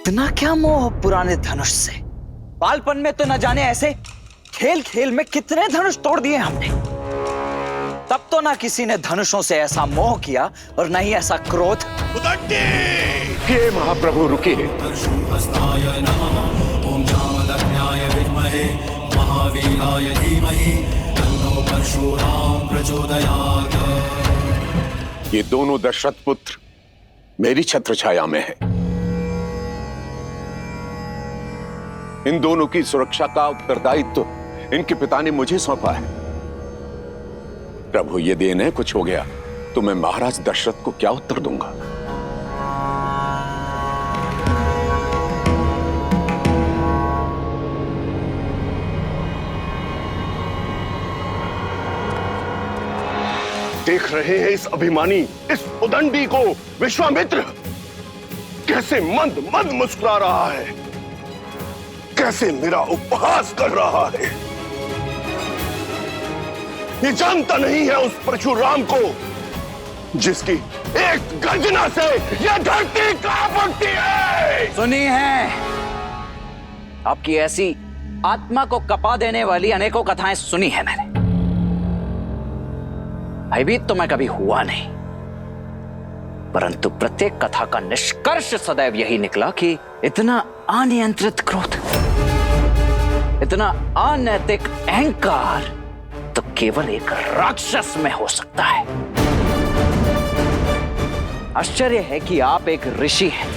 इतना क्या मोह पुराने धनुष से? बालपन में तो न जाने ऐसे खेल खेल में कितने धनुष तोड़ दिए हमने। तब तो ना किसी ने धनुषों से ऐसा मोह किया और न ही ऐसा क्रोध। हे महाप्रभु रुकिए। ये दोनों दशरथ पुत्र मेरी छत्र छाया में है। इन दोनों की सुरक्षा का उत्तरदायित्व इनके पिता ने मुझे सौंपा है। प्रभु यदि इन्हें कुछ हो गया तो मैं महाराज दशरथ को क्या उत्तर दूंगा? देख रहे हैं इस अभिमानी, इस उदंडी को विश्वामित्र कैसे मंद मंद मुस्कुरा रहा है, कैसे मेरा उपहास कर रहा है। ये जानता नहीं है उस परशुराम को जिसकी एक गर्जना से यह धरती कांप उठती है। सुनी है आपकी ऐसी आत्मा को कपा देने वाली अनेकों कथाएं सुनी है मैंने। भयभीत तो मैं कभी हुआ नहीं, परंतु प्रत्येक कथा का निष्कर्ष सदैव यही निकला कि इतना अनियंत्रित क्रोध, इतना अनैतिक अहंकार तो केवल एक राक्षस में हो सकता है। आश्चर्य है कि आप एक ऋषि हैं।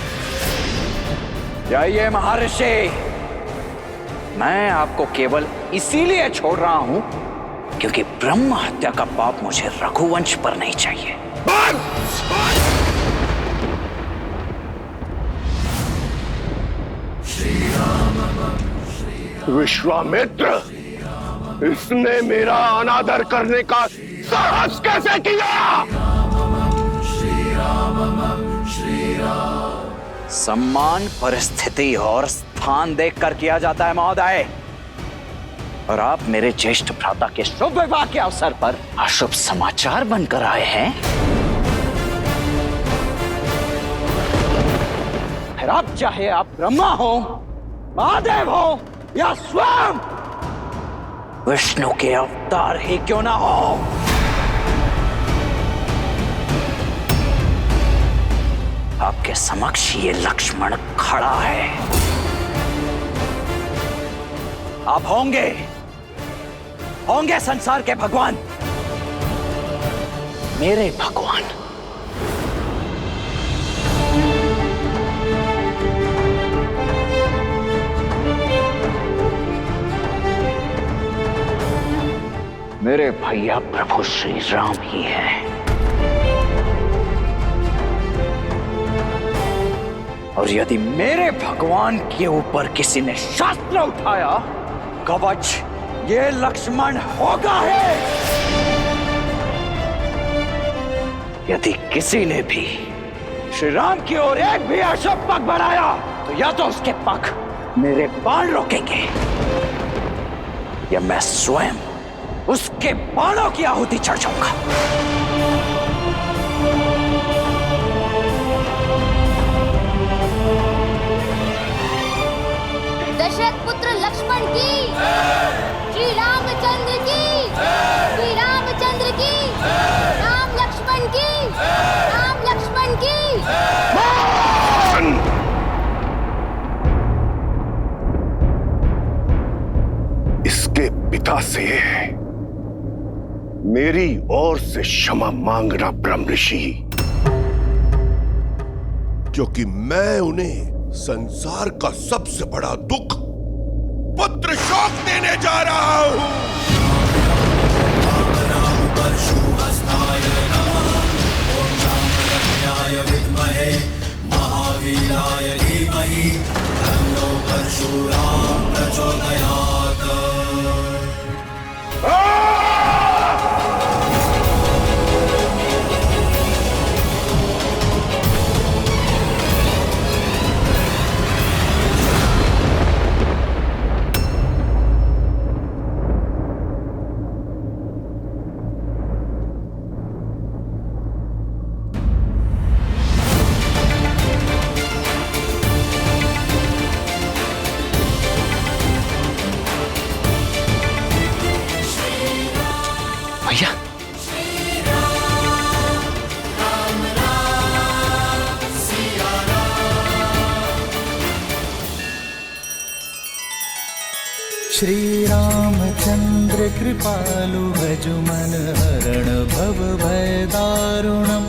जाइए महर्षि, मैं आपको केवल इसीलिए छोड़ रहा हूं क्योंकि ब्रह्म हत्या का पाप मुझे रघुवंश पर नहीं चाहिए। विश्वामित्र, इसने मेरा अनादर करने का साहस कैसे किया? सम्मान परिस्थिति और स्थान देखकर किया जाता है महोदय, और आप मेरे ज्येष्ठ भ्राता के शुभ विवाह के अवसर पर अशुभ समाचार बनकर आए हैं। फिर आप चाहे आप ब्रह्मा हो, महादेव हो या स्वयं विष्णु के अवतार ही क्यों ना हो, आपके समक्ष ये लक्ष्मण खड़ा है। आप होंगे संसार के भगवान, मेरे भगवान। मेरे भैया प्रभु श्री राम ही हैं। और यदि मेरे भगवान के ऊपर किसी ने शस्त्र उठाया, कवच ये लक्ष्मण होगा है। यदि किसी ने भी श्री राम की ओर एक भी अशुभ पग बढ़ाया तो या तो उसके पग मेरे बाण रोकेंगे या मैं स्वयं उसके बाणों की आहुति चढ़ जाऊंगा। दशरथ पुत्र लक्ष्मण की, श्री रामचंद्र की, श्री रामचंद्र की, राम लक्ष्मण की, राम लक्ष्मण की। इसके पिता से मेरी ओर से क्षमा मांगना ब्रह्म ऋषि, क्योंकि मैं उन्हें संसार का सबसे बड़ा दुख पुत्र शोक देने जा रहा हूं। महावीराय धीमहि तन्नो परशुराम प्रचोदयात्। श्री रामचंद्र कृपालु भजु मन हरण भव भय दारुणम्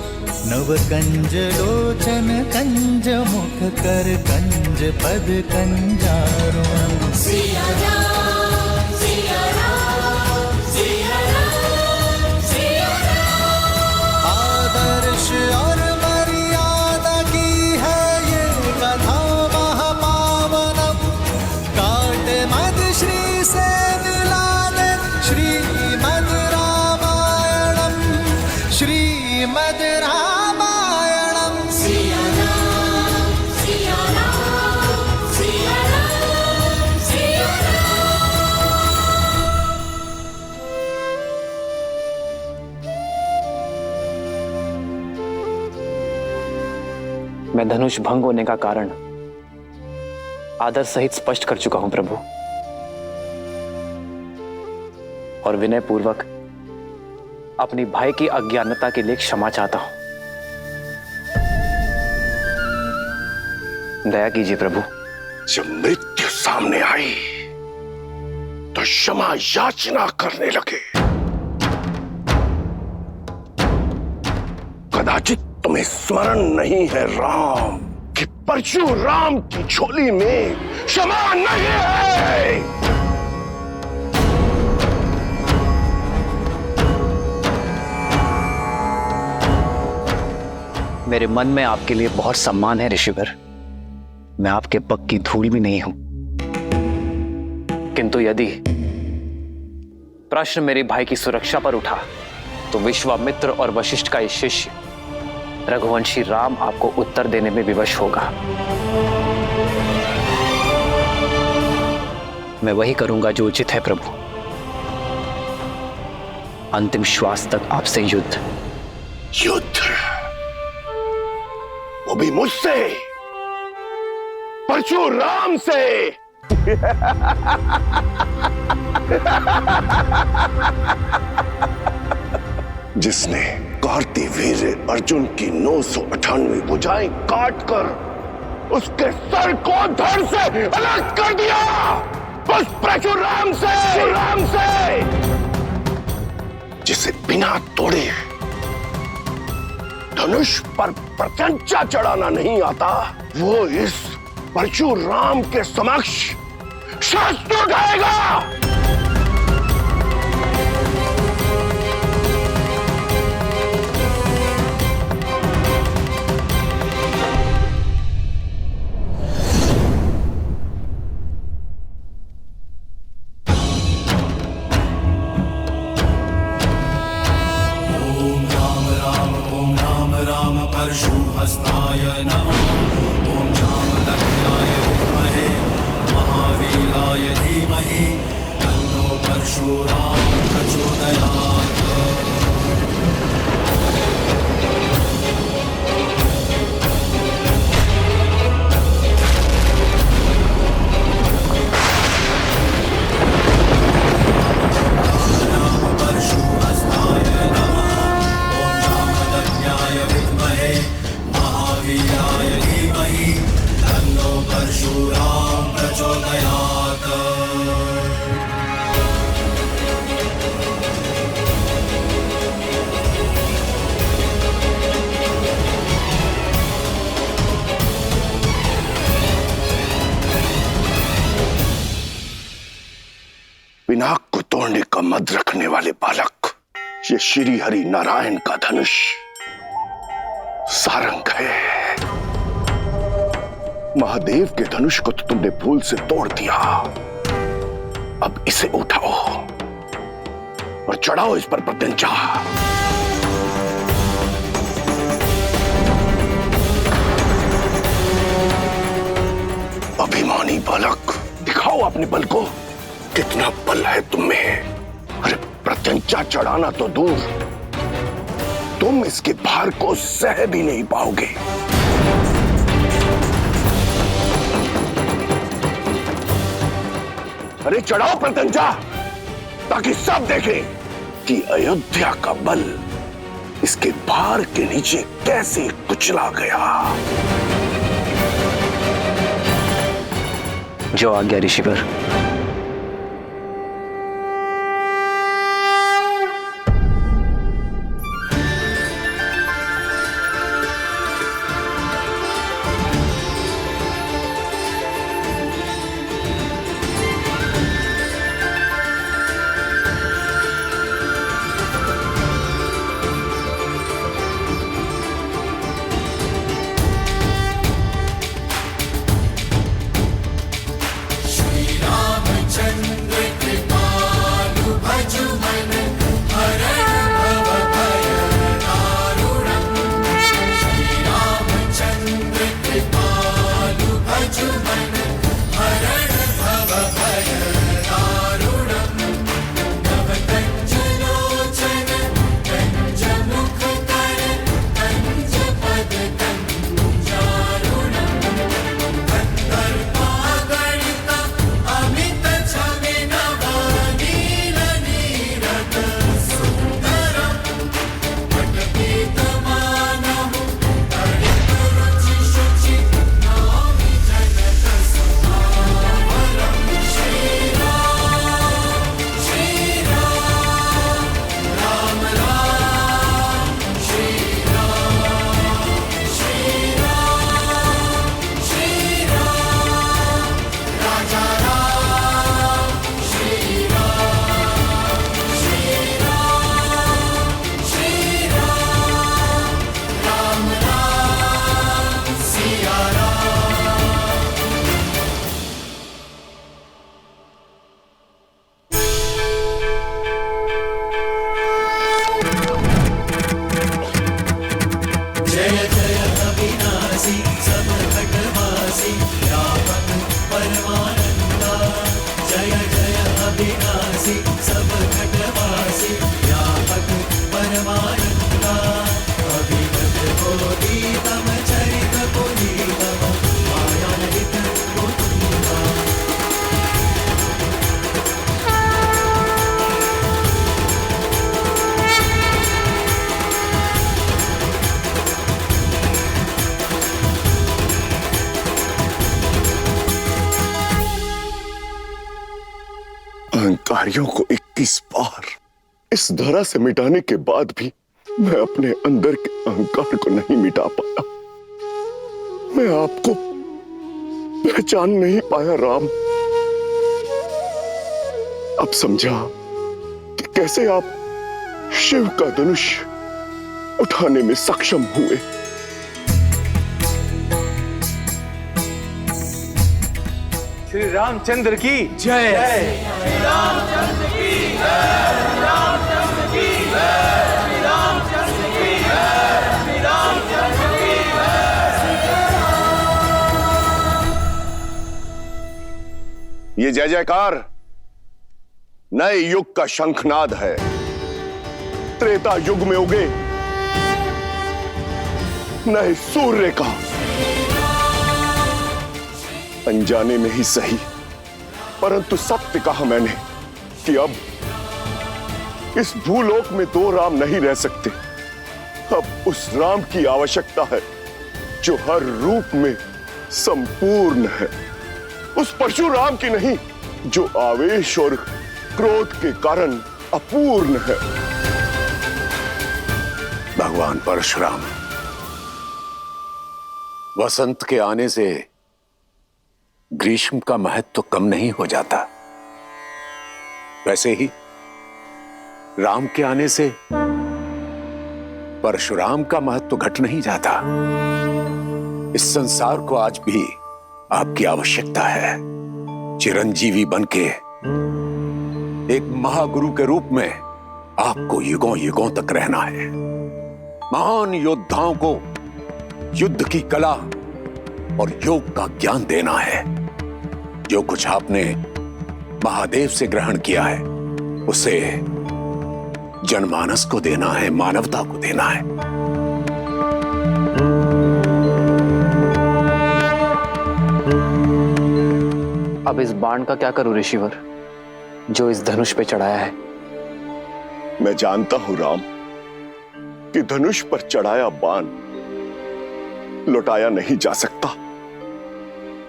नव कंज लोचन कंज मुख कर कंज पद कंजारुणम् सिया राम सिया राम सिया राम सिया राम। आदर्श और मर्यादा की है ये कथा महापावनम काटे मद श्री से मिला दे श्रीमद् रामायणम श्रीमद् रामायणम सिया राम सिया राम सिया राम सिया मैं धनुष भंग होने का कारण आदर सहित स्पष्ट कर चुका हूं प्रभु, और विनय पूर्वक अपनी भाई की अज्ञानता के लिए क्षमा चाहता हूं। दया कीजिए प्रभु। जब मृत्यु सामने आई तो क्षमा याचना करने लगे। कदाचित तुम्हें स्मरण नहीं है राम कि परशुराम की झोली में क्षमा नहीं है। मेरे मन में आपके लिए बहुत सम्मान है ऋषिवर, मैं आपके पग की धूल भी नहीं हूं, किंतु यदि प्रश्न मेरे भाई की सुरक्षा पर उठा तो विश्वामित्र और वशिष्ठ का ये शिष्य रघुवंशी राम आपको उत्तर देने में विवश होगा। मैं वही करूंगा जो उचित है प्रभु। अंतिम श्वास तक आपसे युद्ध। युद्ध वो भी मुझसे, परशुराम से। जिसने कार्तिवीर्य अर्जुन की 998 भुजाएं काटकर उसके सर को धड़ से अलग कर दिया, उस परशुराम से जिसे बिना तोड़े धनुष पर प्रत्यंचा चढ़ाना नहीं आता, वो इस परशुराम के समक्ष शस्त्र उठाएगा। परशुहस्ताय नमः। ओम जामदग्नाय विद्महे महावीराय धीमहि तन्नो परशुराम प्रचोदयात्। पिनाक को तोड़ने का मद रखने वाले बालक, ये श्री हरि नारायण का धनुष सारंग है। महादेव के धनुष को तो तुमने भूल से तोड़ दिया, अब इसे उठाओ और चढ़ाओ इस पर प्रत्यंचा। अभिमानी बालक, दिखाओ अपने बल को, कितना बल है तुम में। अरे प्रत्यंचा चढ़ाना तो दूर, तुम इसके भार को सह भी नहीं पाओगे। अरे चढ़ाओ प्रत्यंचा, ताकि सब देखें कि अयोध्या का बल इसके भार के नीचे कैसे कुचला गया। जो आज्ञा ऋषिवर। जय जय अविनाशी सब घटवासी व्यापक परमानंदा जय जय अविनाशी सब घटवासी व्यापक परमानंदा अभिगत बोधितम चरित पुनीतम मायानहित मुकुंदा अहंकारियों को 21 बार इस धरा से मिटाने के बाद भी मैं अपने अंदर के अहंकार को नहीं मिटा पाया। मैं आपको पहचान नहीं पाया राम। अब समझा कि कैसे आप शिव का धनुष उठाने में सक्षम हुए। श्री रामचंद्र की जय। श्री रामचंद्र की जय। श्री रामचंद्र की जय। श्री रामचंद्र की जय। श्री रामचंद्र की जय। ये जय जयकार नए युग का शंखनाद है। त्रेता युग में उगे नए सूर्य का। अनजाने में ही सही परंतु सत्य कहा मैंने कि अब इस भूलोक में दो राम नहीं रह सकते। अब उस राम की आवश्यकता है जो हर रूप में संपूर्ण है। उस परशुराम की नहीं जो आवेश और क्रोध के कारण अपूर्ण है। भगवान परशुराम, वसंत के आने से ग्रीष्म का महत्व तो कम नहीं हो जाता, वैसे ही राम के आने से परशुराम का महत्व तो घट नहीं जाता। इस संसार को आज भी आपकी आवश्यकता है। चिरंजीवी बनके एक महागुरु के रूप में आपको युगों युगों तक रहना है। महान योद्धाओं को युद्ध की कला और योग का ज्ञान देना है। जो कुछ आपने महादेव से ग्रहण किया है उसे जनमानस को देना है, मानवता को देना है। अब इस बाण का क्या करूं ऋषिवर, जो इस धनुष पे चढ़ाया है? मैं जानता हूं राम कि धनुष पर चढ़ाया बाण लौटाया नहीं जा सकता।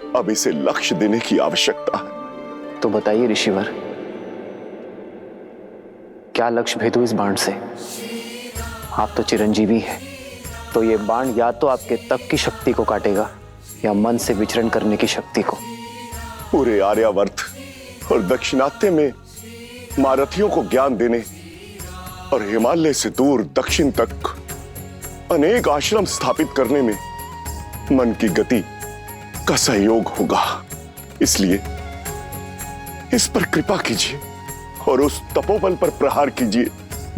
अब इसे लक्ष्य देने की आवश्यकता है। तो बताइए ऋषिवर, क्या लक्ष्य भेदू इस बाण से? आप तो चिरंजीवी हैं, तो ये बाण या तो आपके तप की शक्ति को काटेगा या मन से विचरण करने की शक्ति को। पूरे आर्यावर्त और दक्षिणात्य में महारथियों को ज्ञान देने और हिमालय से दूर दक्षिण तक अनेक आश्रम स्थापित करने में मन की गति का सहयोग होगा। इसलिए इस पर कृपा कीजिए और उस तपोबल पर प्रहार कीजिए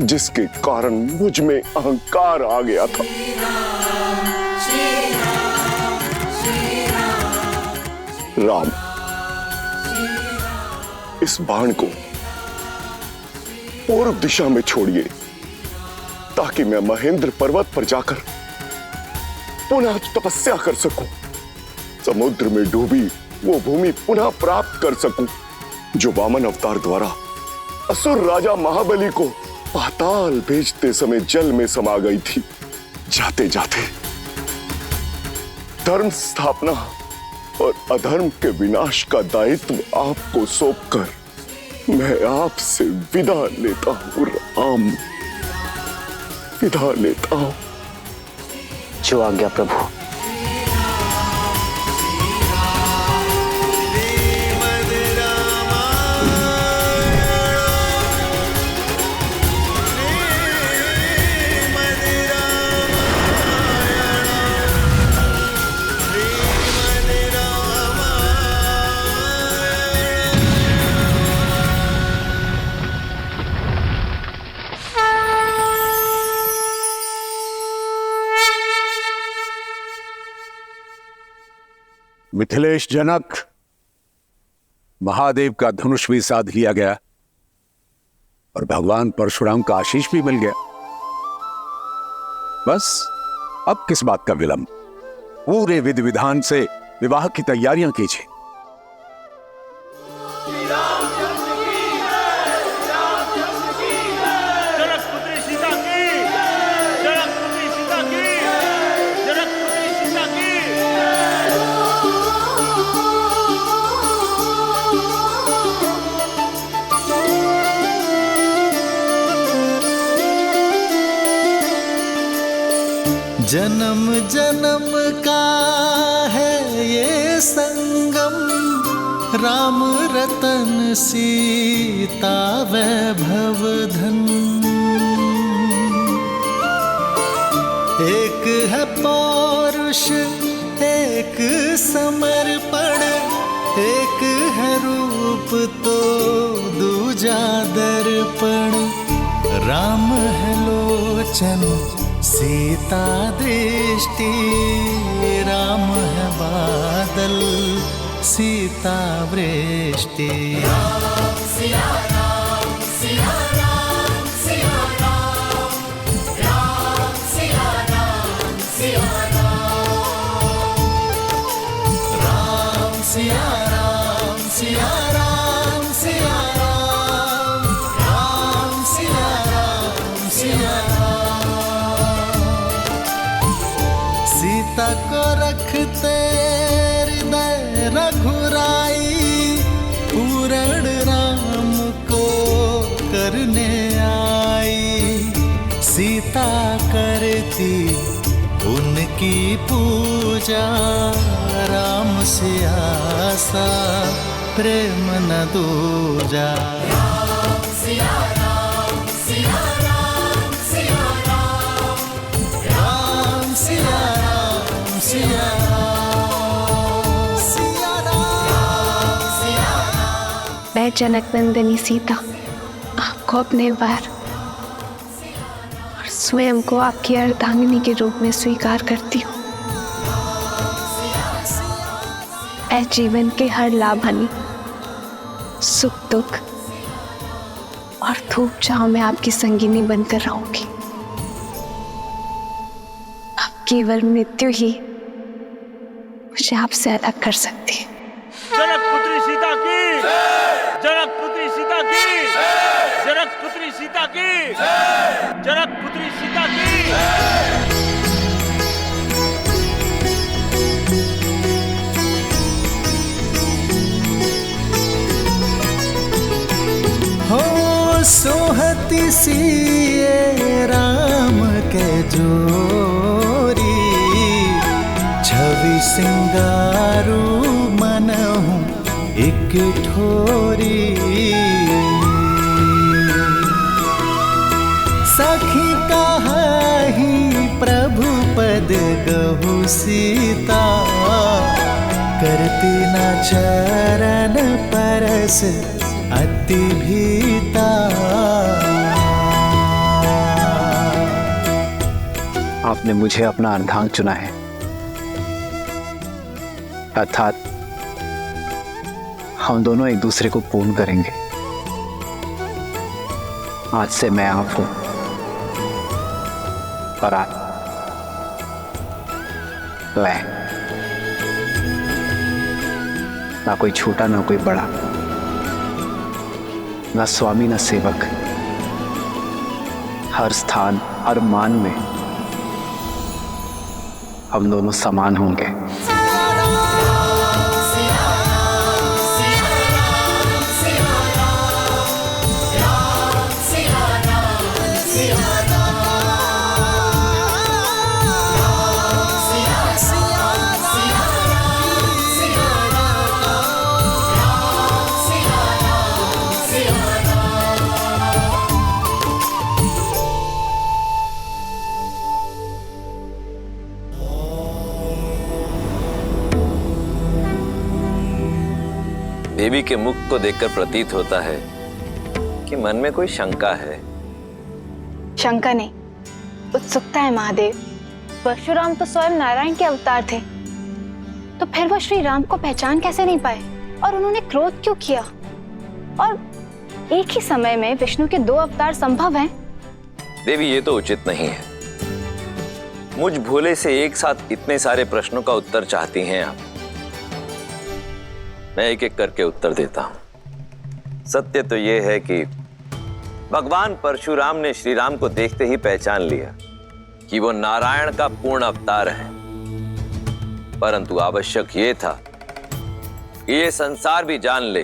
जिसके कारण मुझ में अहंकार आ गया था। राम, इस बाण को पूर्व दिशा में छोड़िए ताकि मैं महेंद्र पर्वत पर जाकर पुनः तपस्या कर सकूं। समुद्र में डूबी वो भूमि पुनः प्राप्त कर सकूं जो वामन अवतार द्वारा असुर राजा महाबली को पाताल भेजते समय जल में समा गई थी। जाते जाते धर्म स्थापना और अधर्म के विनाश का दायित्व आपको सौंपकर मैं आपसे विदा लेता हूं राम, विदा लेता हूं। जो आज्ञा प्रभु। मिथिलेश जनक, महादेव का धनुष भी साध लिया गया और भगवान परशुराम का आशीष भी मिल गया। बस अब किस बात का विलंब? पूरे विधि विधान से विवाह की तैयारियां कीजिए। जन्म जन्म का है ये संगम, राम रतन सीता वैभव धन। एक है पौरुष एक समर्पण, एक है रूप तो दूजा दर्पण। राम है लोचन सीता दृष्टि, राम है बादल सीता वृष्टि। राम सिया राम सिया राम सिया राम, राम सिया राम सिया राम, राम सिया राम सिया राम सिया राम, राम सिया राम सिया राम। सीता को रखते हृदय रघुराई, पूरण राम को करने आई। सीता करती उनकी पूजा, राम से आसा प्रेम न दूजा। राम सिया राम सिया राम सिया राम, राम सिया राम सिया राम, सिया राम सिया राम। मैं जनक नंदिनी सीता आपको अपने बार और स्वयं को आपकी अर्धांगिनी के रूप में स्वीकार करती हूँ। मैं जीवन के हर लाभ हानि, सुख दुख और धूप छांव में आपकी संगिनी बनकर रहूंगी। अब केवल मृत्यु ही मुझे आपसे अलग कर सकती है। जनकपुत्री सीता की, जनकपुत्री सीता की, जनकपुत्री सीता की, जनकपुत्री सीता की। हो सोहती सिए राम के जोरी, छवि सिंगारू मनहु एक ठोरी। सखी कहाही प्रभु पद गहु सीता, करती न चरण परस अति भीता। आपने मुझे अपना अर्धांग चुना है, अर्थात हम दोनों एक दूसरे को पूर्ण करेंगे। आज से मैं आप हूं और आप मैं, ना कोई छोटा ना कोई बड़ा, ना स्वामी ना सेवक। हर स्थान हर मान में हम दोनों समान होंगे। देवी के मुख को देखकर प्रतीत होता है कि मन में कोई शंका है। शंका नहीं, उत्सुकता है महादेव। परशुराम तो स्वयं नारायण के अवतार थे, तो फिर वो श्री राम को पहचान कैसे नहीं पाए और उन्होंने क्रोध क्यों किया? और एक ही समय में विष्णु के 2 अवतार संभव हैं? देवी, ये तो उचित नहीं है। मुझ भोले से एक साथ इतने सारे प्रश्नों का उत्तर चाहती हैं आप। मैं एक एक करके उत्तर देता हूं। सत्य तो यह है कि भगवान परशुराम ने श्री राम को देखते ही पहचान लिया कि वो नारायण का पूर्ण अवतार है। परंतु आवश्यक ये था कि ये संसार भी जान ले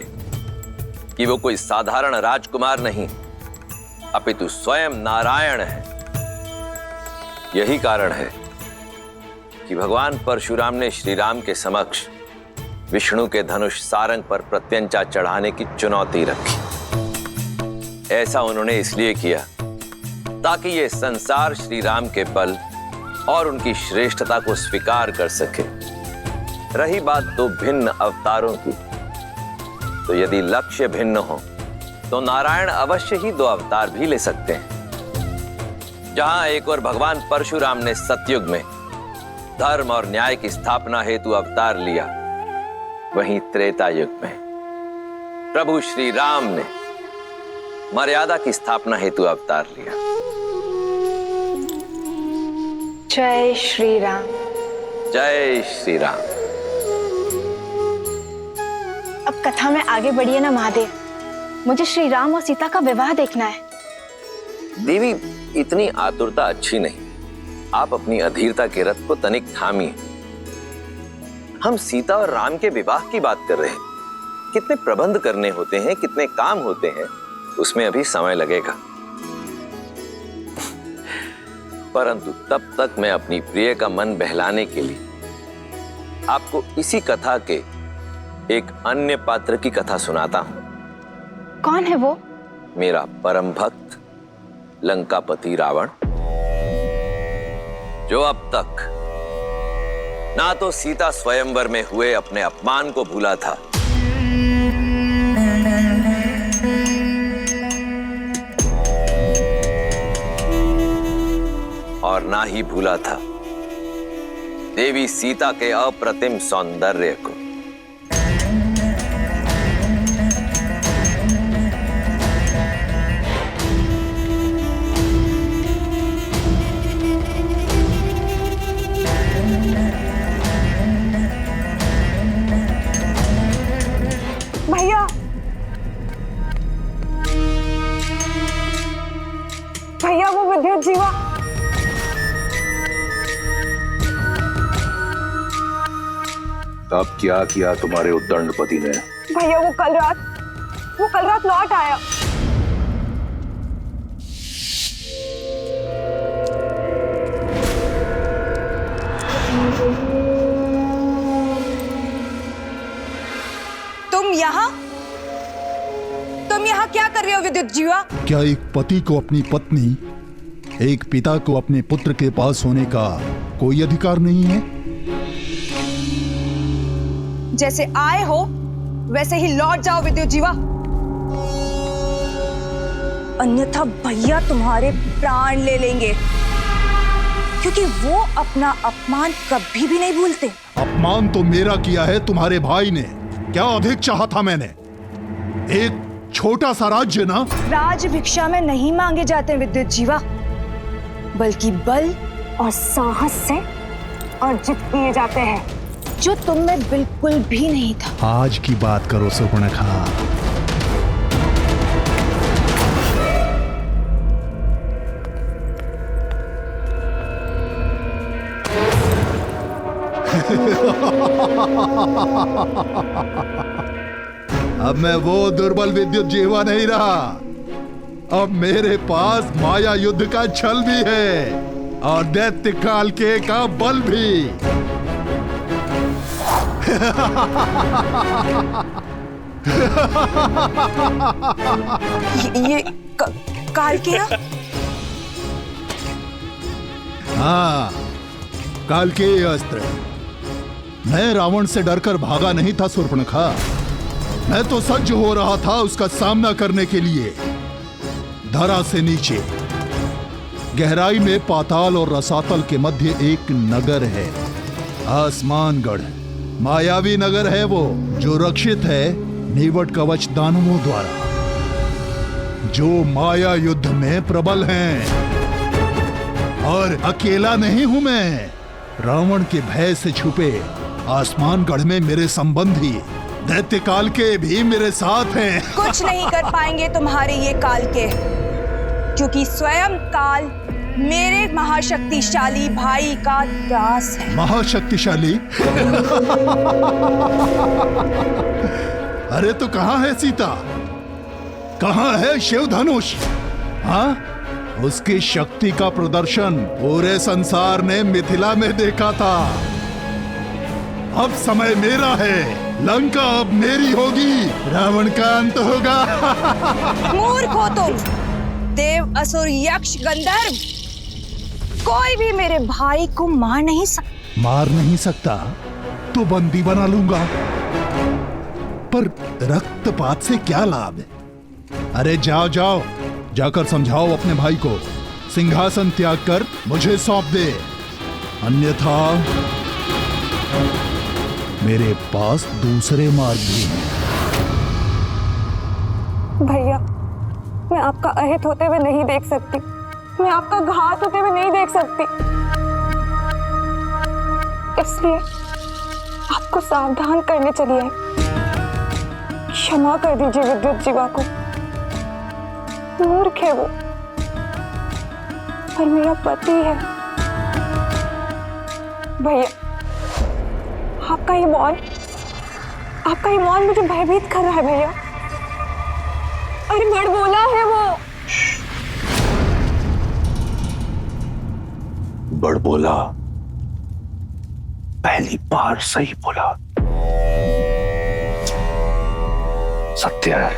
कि वो कोई साधारण राजकुमार नहीं, अपितु स्वयं नारायण है। यही कारण है कि भगवान परशुराम ने श्री राम के समक्ष विष्णु के धनुष सारंग पर प्रत्यंचा चढ़ाने की चुनौती रखी। ऐसा उन्होंने इसलिए किया ताकि ये संसार श्री राम के बल और उनकी श्रेष्ठता को स्वीकार कर सके। रही बात 2 भिन्न अवतारों की, तो यदि लक्ष्य भिन्न हो तो नारायण अवश्य ही 2 अवतार भी ले सकते हैं। जहां एक और भगवान परशुराम ने सतयुग में धर्म और न्याय की स्थापना हेतु अवतार लिया, वहीं त्रेता युग में प्रभु श्री राम ने मर्यादा की स्थापना हेतु अवतार लिया। जय श्री राम। जय श्री राम। अब कथा में आगे बढ़िए ना महादेव, मुझे श्री राम और सीता का विवाह देखना है। देवी, इतनी आतुरता अच्छी नहीं। आप अपनी अधीरता के रथ को तनिक थामिए। हम सीता और राम के विवाह की बात कर रहे हैं। कितने प्रबंध करने होते हैं, कितने काम होते हैं, उसमें अभी समय लगेगा। परंतु तब तक मैं अपनी प्रिय का मन बहलाने के लिए आपको इसी कथा के एक अन्य पात्र की कथा सुनाता हूं। कौन है वो? मेरा परम भक्त लंकापति रावण, जो अब तक ना तो सीता स्वयंवर में हुए अपने अपमान को भूला था, और ना ही भूला था देवी सीता के अप्रतिम सौंदर्य को। भैया, भैया वो विद्युत जीवा। अब क्या किया तुम्हारे उद्दंडपति ने? भैया वो कल रात लौट आया। तुम यहाँ क्या कर रहे हो विद्युत जीवा? क्या एक पति को अपनी पत्नी, एक पिता को अपने पुत्र के पास होने का कोई अधिकार नहीं है? जैसे आए हो वैसे ही लौट जाओ विद्युत जीवा, अन्यथा भैया तुम्हारे प्राण ले लेंगे, क्योंकि वो अपना अपमान कभी भी नहीं भूलते। अपमान तो मेरा किया है तुम्हारे भाई ने। क्या अधिक चाहा था मैंने? एक छोटा सा राज्य ना। राज भिक्षा में नहीं मांगे जाते विद्युत जीवा, बल्कि बल और साहस से अर्जित किए जाते हैं, जो तुम में बिल्कुल भी नहीं था। आज की बात करो सुपर्णखा। अब मैं वो दुर्बल विद्युत जीवा नहीं रहा। अब मेरे पास माया युद्ध का छल भी है और दैत्य काल के का बल भी। ये काल के? हाँ, काल के अस्त्र। मैं रावण से डरकर भागा नहीं था शूर्पणखा। मैं तो सज्ज हो रहा था उसका सामना करने के लिए। धरा से नीचे गहराई में पाताल और रसातल के मध्य एक नगर है, आसमानगढ़। मायावी नगर है वो, जो रक्षित है नीवट कवच दानवों द्वारा, जो माया युद्ध में प्रबल हैं। और अकेला नहीं हूं मैं, रावण के भय से छुपे आसमानगढ़ में मेरे संबंधी दैत्य काल के भी मेरे साथ हैं। कुछ नहीं कर पाएंगे तुम्हारे ये काल के, क्योंकि स्वयं काल मेरे महाशक्तिशाली भाई का दास है। महाशक्तिशाली? अरे तो कहां है सीता, कहां है शिव धनुष? हाँ, उसकी शक्ति का प्रदर्शन पूरे संसार ने मिथिला में देखा था। अब समय मेरा है, लंका अब मेरी होगी, रावण का अंत होगा। मूर्ख हो तुम, देव असुर यक्ष गंधर्व, कोई भी मेरे भाई को मार नहीं सकता। मार नहीं सकता तो बंदी बना लूंगा, पर रक्तपात से क्या लाभ है? अरे जाओ जाओ, जाकर समझाओ अपने भाई को, सिंहासन त्याग कर मुझे सौंप दे, अन्यथा मेरे पास दूसरे मार्ग भी हैं। भैया, मैं आपका अहित होते हुए नहीं देख सकती, मैं आपका घात होते हुए नहीं देख सकती, इसलिए आपको सावधान करने चली आई। क्षमा कर दीजिए विद्युत जीवा को, मूर्ख है वो, पर मेरा पति है। भैया, आपका ये मौन मुझे भयभीत कर रहा है भैया। अरे बड़बोला है वो। बड़बोला? पहली बार सही बोला। सत्य है,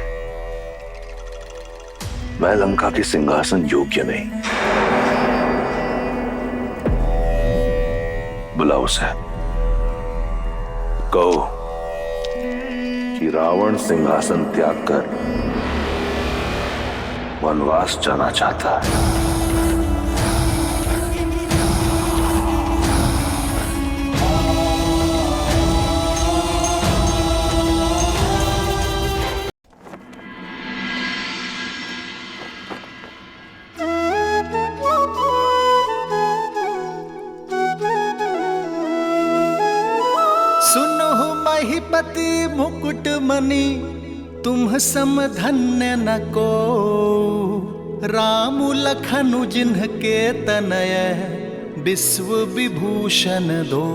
मैं लंका के सिंहासन योग्य नहीं। बुलाओ उसे, कहो कि रावण सिंहासन त्याग कर वनवास जाना चाहता है। महिपति मुकुट मणि तुम सम धन्य न को, राम लखनु जिन्हके तनय विश्व विभूषण दो।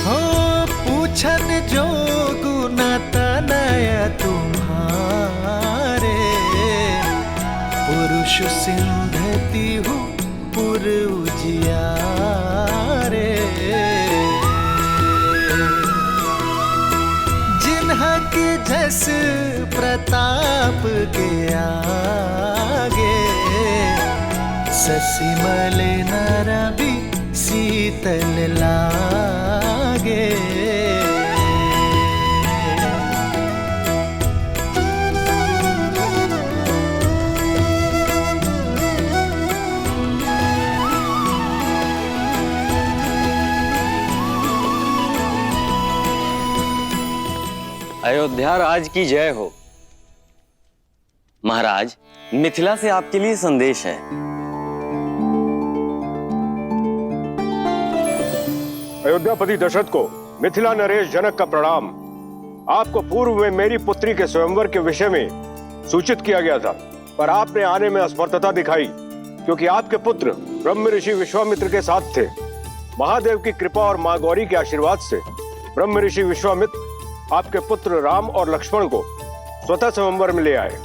हो पूछन जो गुण तनय तुम्हारे, पुरुष सिंधति हूँ पुर उजियारे। जिन्हके जस प्रताप के आगे, ससिमल नर भी शीतल लागे। अयोध्या राज की जय हो। महाराज, मिथिला से आपके लिए संदेश है। अयोध्यापति दशरथ को मिथिला नरेश जनक का प्रणाम। आपको पूर्व में मेरी पुत्री के स्वयंवर के विषय में सूचित किया गया था, पर आपने आने में असमर्थता दिखाई, क्योंकि आपके पुत्र ब्रह्म ऋषि विश्वामित्र के साथ थे। महादेव की कृपा और मां गौरी के आशीर्वाद से ब्रह्म ऋषि विश्वामित्र आपके पुत्र राम और लक्ष्मण को स्वतः स्वयंवर में ले आए,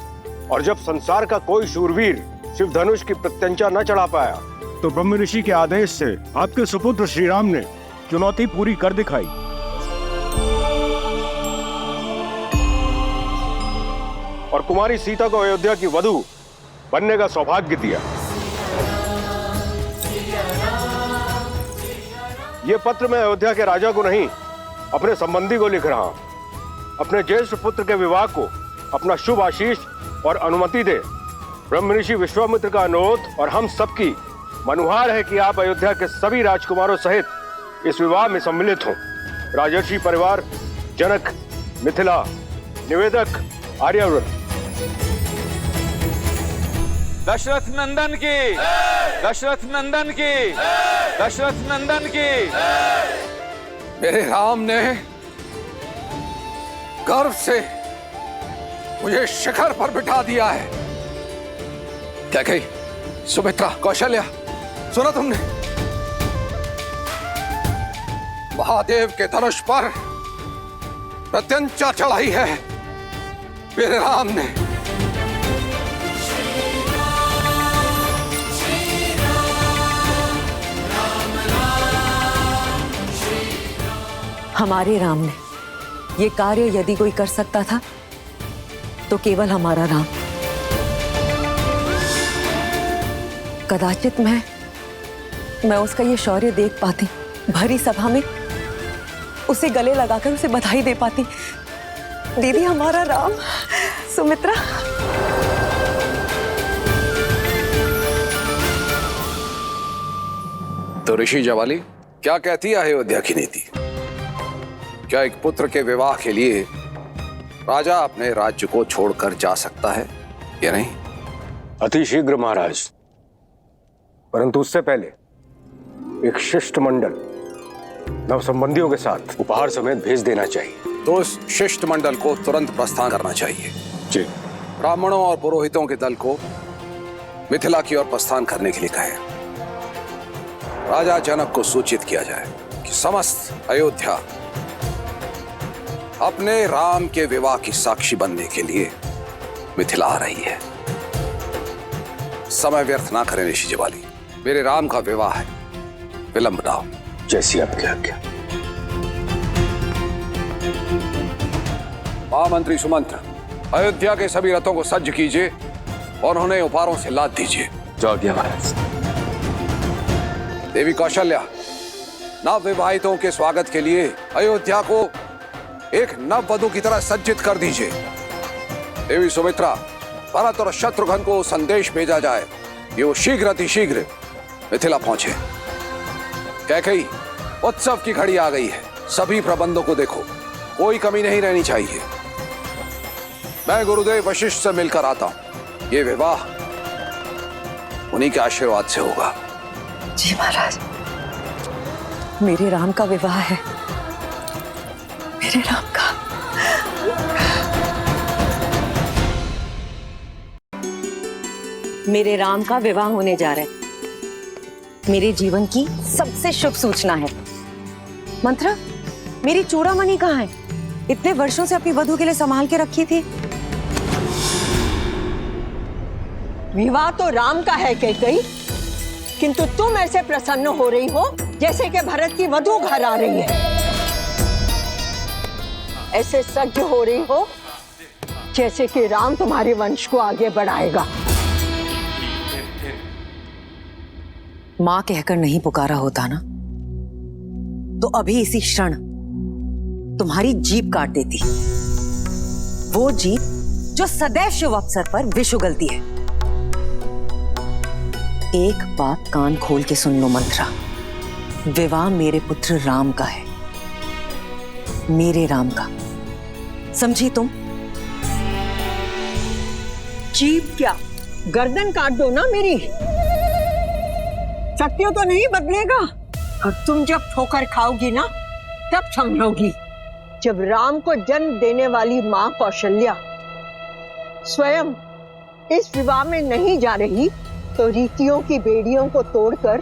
और जब संसार का कोई शूरवीर शिव धनुष की प्रत्यंचा न चढ़ा पाया, तो ब्रह्म ऋषि के आदेश से आपके सुपुत्र श्री राम ने चुनौती पूरी कर दिखाई। और कुमारी सीता को अयोध्या की वधू बनने का सौभाग्य दिया। यह पत्र मैं अयोध्या के राजा को नहीं, अपने संबंधी को लिख रहा हूं। अपने ज्येष्ठ पुत्र के विवाह को अपना शुभ आशीष और अनुमति दे। ब्रह्म ऋषि विश्वामित्र का अनुरोध और हम सबकी मनुहार है कि आप अयोध्या के सभी राजकुमारों सहित इस विवाह में सम्मिलित हों। राजर्षि परिवार, जनक, मिथिला, निवेदक, आर्यावर्त। दशरथ नंदन की, दशरथ नंदन की, दशरथ नंदन की। मेरे राम ने गर्व से मुझे शिखर पर बिठा दिया है। क्या कही सुमित्रा, कौशल्या, सुना तुमने? महादेव के धनुष पर प्रत्यंचा चढ़ाई है मेरे राम ने। हमारे राम ने ये कार्य यदि कोई कर सकता था तो केवल हमारा राम। कदाचित मैं उसका ये शौर्य देख पाती, भरी सभा में उसे गले लगाकर उसे बधाई दे पाती। दीदी, हमारा राम। सुमित्रा, तो ऋषि जवाली, क्या कहती है अयोध्या की नीति? क्या एक पुत्र के विवाह के लिए राजा अपने राज्य को छोड़कर जा सकता है या नहीं? अति शीघ्र महाराज, परंतु उससे पहले एक शिष्टमंडल नवसंबंधियों के साथ उपहार समेत भेज देना चाहिए। तो उस शिष्टमंडल को तुरंत प्रस्थान करना चाहिए। जी। ब्राह्मणों और पुरोहितों के दल को मिथिला की ओर प्रस्थान करने के लिए कहें। राजा जनक को सूचित किया जाए कि समस्त अयोध्या अपने राम के विवाह की साक्षी बनने के लिए मिथिला आ रही है। समय व्यर्थ ना करें ऋषि जवाली, मेरे राम का विवाह है, विलंब ना हो। जैसी आपकी आज्ञा। महामंत्री सुमंत्र, अयोध्या के सभी रथों को सज्ज कीजिए और उन्हें उपहारों से लाद दीजिए। जो आज्ञा महाराज। देवी कौशल्या, नव विवाहितों के स्वागत के लिए अयोध्या को एक नव वधू की तरह सज्जित कर दीजिए। देवी सुमित्रा, भरत और शत्रुघ्न को संदेश भेजा जाए कि वो शीघ्र अतिशीघ्र मिथिला पहुंचे। कैकेयी, उत्सव की घड़ी आ गई है, सभी प्रबंधों को देखो, कोई कमी नहीं रहनी चाहिए। मैं गुरुदेव वशिष्ठ से मिलकर आता हूं। ये विवाह उन्हीं के आशीर्वाद से होगा। जी महाराज, मेरे राम का विवाह है, मेरे राम का। मेरे राम का विवाह होने जा रहा है। मेरे जीवन की सबसे शुभ सूचना है। मंत्रा, मेरी चूड़ामणि कहाँ है? इतने वर्षों से अपनी वधू के लिए संभाल के रखी थी। विवाह तो राम का है कैकेयी, किंतु तुम ऐसे प्रसन्न हो रही हो जैसे कि भरत की वधू घर आ रही है। ऐसे सज्ज हो रही हो जैसे कि राम तुम्हारे वंश को आगे बढ़ाएगा। मां कहकर नहीं पुकारा होता ना, तो अभी इसी क्षण तुम्हारी जीभ काट देती। वो जीभ जो सदैव शुभ अवसर पर विष उगलती है। एक बात कान खोल के सुन लो मंत्रा, विवाह मेरे पुत्र राम का है, मेरे राम का। समझी तुम? जीभ क्या, गर्दन काट दो ना मेरी। सत्य तो नहीं बदलेगा, और तुम जब ठोकर खाओगी ना तब समझोगी। जब राम को जन्म देने वाली मां कौशल्या स्वयं इस विवाह में नहीं जा रही, तो रीतियों की बेड़ियों को तोड़कर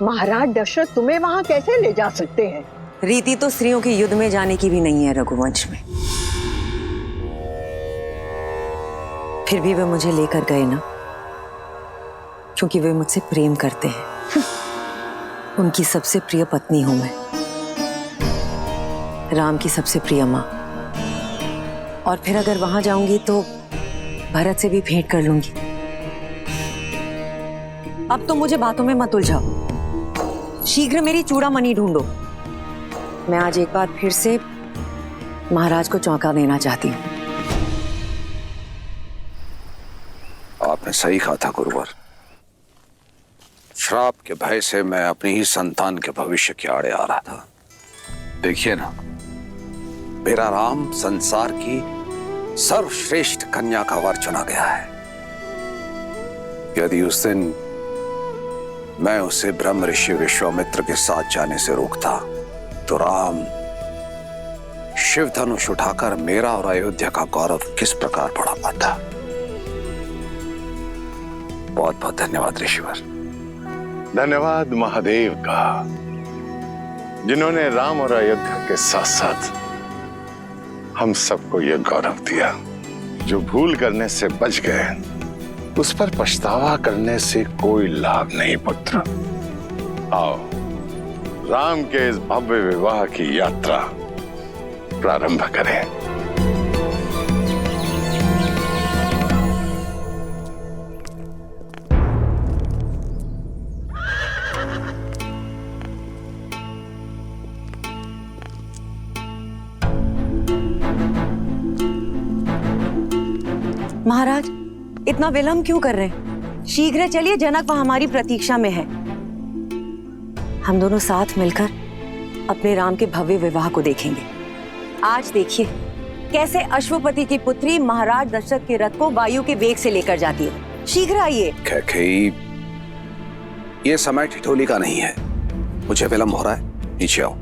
महाराज दशरथ तुम्हें वहां कैसे ले जा सकते हैं? रीति तो स्त्रियों के युद्ध में जाने की भी नहीं है रघुवंश में। फिर भी वे मुझे लेकर गए ना, क्योंकि वे मुझसे प्रेम करते हैं। उनकी सबसे प्रिय पत्नी हूं मैं, राम की सबसे प्रिय मां। और फिर अगर वहां जाऊंगी तो भरत से भी भेंट कर लूंगी। अब तो मुझे बातों में मत उलझाओ, शीघ्र मेरी चूड़ामणि ढूंढो। मैं आज एक बार फिर से महाराज को चौंका देना चाहती हूँ। आपने सही कहा था गुरुवर। श्राप के भय से मैं अपनी ही संतान के भविष्य के आड़े आ रहा था। देखिए ना, मेरा राम संसार की सर्वश्रेष्ठ कन्या का वर चुना गया है। यदि उस दिन मैं उसे ब्रह्म ऋषि विश्वामित्र के साथ जाने से रोकता तो राम शिव धनुष उठाकर मेरा और अयोध्या का गौरव किस प्रकार बढ़ा पाता। बहुत बहुत धन्यवाद ऋषिवर। धन्यवाद महादेव का, जिन्होंने राम और अयोध्या के साथ साथ हम सबको यह गौरव दिया। जो भूल करने से बच गए उस पर पछतावा करने से कोई लाभ नहीं पुत्र। आओ राम के इस भव्य विवाह की यात्रा प्रारंभ करें। महाराज, इतना विलंब क्यों कर रहे हैं? शीघ्र चलिए, जनक वहां हमारी प्रतीक्षा में है। हम दोनों साथ मिलकर अपने राम के भव्य विवाह को देखेंगे। आज देखिए कैसे अश्वपति की पुत्री महाराज दशरथ के रथ को वायु के वेग से लेकर जाती है। शीघ्र आइए। कैकेयी, ये समय ठिठोली का नहीं है। मुझे विलंब हो रहा है, नीचे आओ।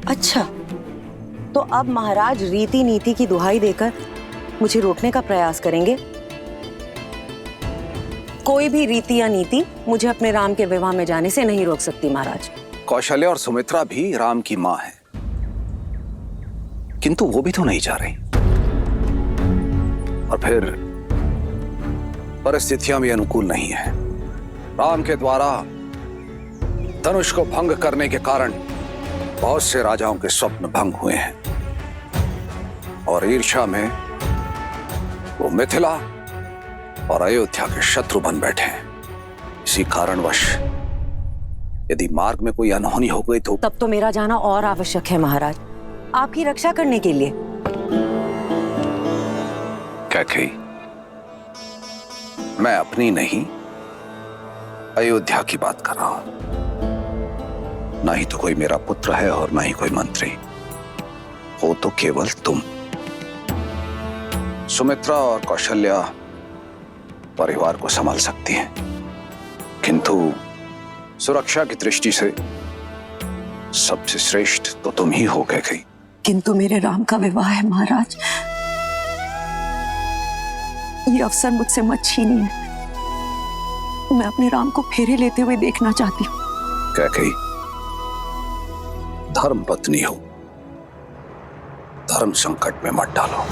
अच्छा, तो अब महाराज रीति नीति की दुहाई देकर मुझे रोकने का प्रयास करेंगे। कोई भी रीति या नीति मुझे अपने राम के विवाह में जाने से नहीं रोक सकती महाराज। कौशल्या और सुमित्रा भी राम की मां है, किंतु वो भी तो नहीं जा रही। और फिर परिस्थितियां भी अनुकूल नहीं है। राम के द्वारा धनुष को भंग करने के कारण बहुत से राजाओं के स्वप्न भंग हुए हैं और ईर्ष्या में वो मिथिला और अयोध्या के शत्रु बन बैठे हैं। इसी कारणवश यदि मार्ग में कोई अनहोनी हो गई तो तब तो मेरा जाना और आवश्यक है महाराज, आपकी रक्षा करने के लिए। कैकेयी, मैं अपनी नहीं अयोध्या की बात कर रहा हूं। ना ही तो कोई मेरा पुत्र है और ना ही कोई मंत्री, हो तो केवल तुम। सुमित्रा और कौशल्या परिवार को संभाल सकती हैं, किंतु सुरक्षा की दृष्टि से सबसे श्रेष्ठ तो तुम ही हो कैकेयी। किंतु मेरे राम का विवाह है महाराज, ये अवसर मुझसे मत छीनिए। मैं अपने राम को फेरे लेते हुए देखना चाहती हूँ। कैकेयी, धर्म पत्नी हो, धर्म संकट में मत डालो।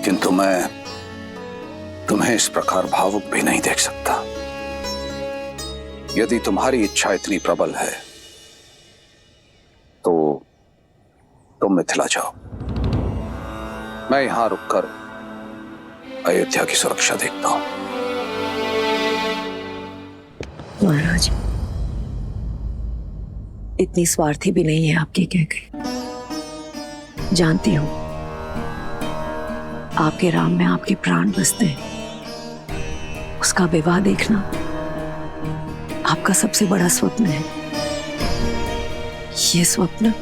किंतु मैं तुम्हें इस प्रकार भावुक भी नहीं देख सकता। यदि तुम्हारी इच्छा इतनी प्रबल है तो तुम मिथिला जाओ। मैं यहां रुककर अयोध्या की सुरक्षा देखता हूं। महाराज, इतनी स्वार्थी भी नहीं है आपकी कैकेयी। जानती हूं आपके राम में आपके प्राण बसते हैं। उसका विवाह देखना आपका सबसे बड़ा स्वप्न है। ये स्वप्न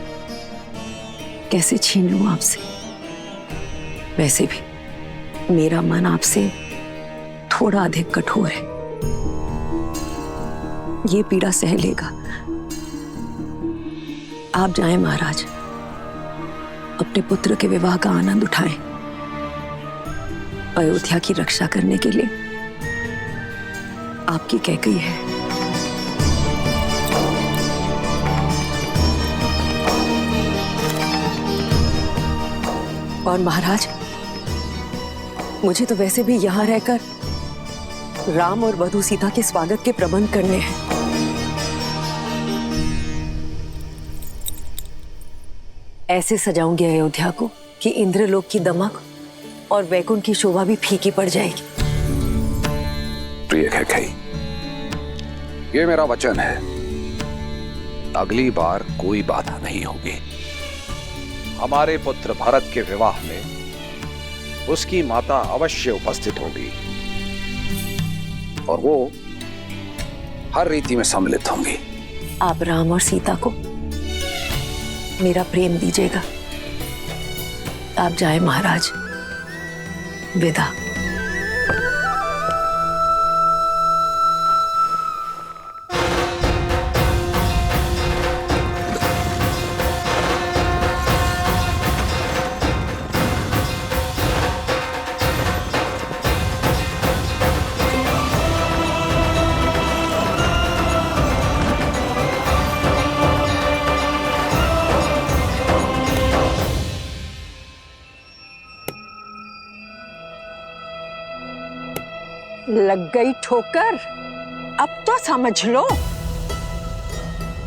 कैसे छीन लूं आपसे? वैसे भी मेरा मन आपसे थोड़ा अधिक कठोर है, ये पीड़ा सह लेगा। आप जाएं महाराज, अपने पुत्र के विवाह का आनंद उठाएं। अयोध्या की रक्षा करने के लिए आपकी कैकेयी है। और महाराज, मुझे तो वैसे भी यहां रहकर राम और वधू सीता के स्वागत के प्रबंध करने हैं। ऐसे सजाऊंगी अयोध्या को कि इंद्रलोक की दमक और वैकुंठ की शोभा भी फीकी पड़ जाएगी। प्रिय कैकेयी, ये मेरा वचन है, अगली बार कोई बाधा नहीं होगी। हमारे पुत्र भरत के विवाह में उसकी माता अवश्य उपस्थित होगी और वो हर रीति में सम्मिलित होंगी। आप राम और सीता को मेरा प्रेम दीजिएगा। आप जाए महाराज, विदा। लग गई ठोकर? अब तो समझ लो,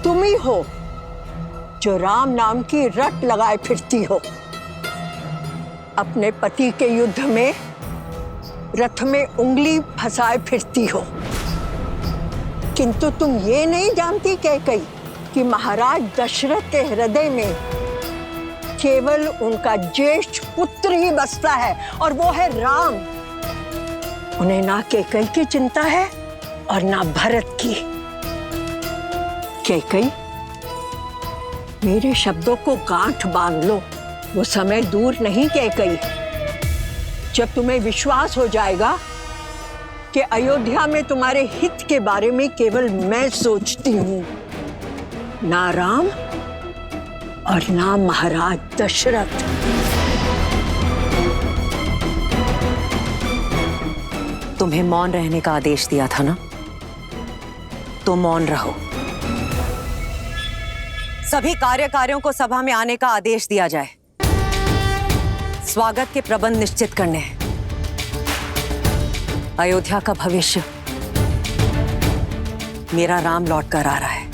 तुम ही हो जो राम नाम की रट लगाए फिरती हो। अपने पति के युद्ध में रथ में उंगली फंसाए फिरती हो, किंतु तुम ये नहीं जानती कैकेयी कि महाराज दशरथ के हृदय में केवल उनका ज्येष्ठ पुत्र ही बसता है और वो है राम। उन्हें ना कैकेयी की चिंता है और ना भरत की। कैकेयी, मेरे शब्दों को गांठ बांध लो, वो समय दूर नहीं कैकेयी जब तुम्हें विश्वास हो जाएगा कि अयोध्या में तुम्हारे हित के बारे में केवल मैं सोचती हूं, ना राम और ना महाराज दशरथ। तुम्हें मौन रहने का आदेश दिया था ना, तो मौन रहो। सभी कार्यकारियों को सभा में आने का आदेश दिया जाए। स्वागत के प्रबंध निश्चित करने हैं। अयोध्या का भविष्य मेरा राम लौट कर आ रहा है।